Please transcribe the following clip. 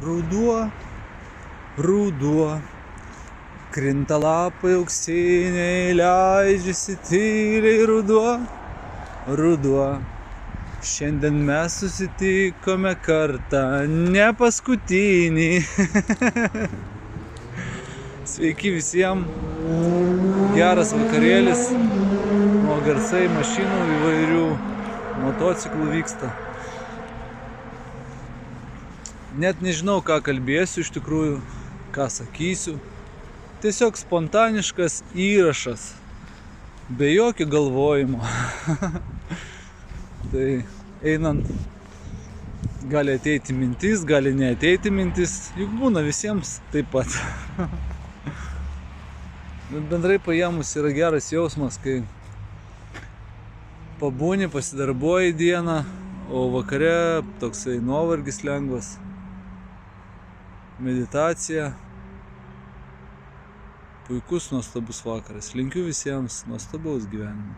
Ruduo, ruduo, krinta lapai auksiniai, leidžiasi tyliai ruduo, ruduo. Šiandien mes susitikome kartą, ne paskutinį. Sveiki visiems, geras vakarėlis, nuo garsai mašinų įvairių, motociklų vyksta. Net nežinau, ką kalbėsiu iš tikrųjų, ką sakysiu. Tiesiog spontaniškas įrašas, be jokio galvojimo. Tai einant, gali ateiti mintis, gali neateiti mintis, juk būna visiems taip pat. Bet bendrai paėmus yra geras jausmas, kai pabūni, pasidarbuoji dieną, o vakare toksai nuovargis lengvas, meditacija. Puikus, nuostabus vakaras. Linkiu visiems nuostabaus gyvenimo.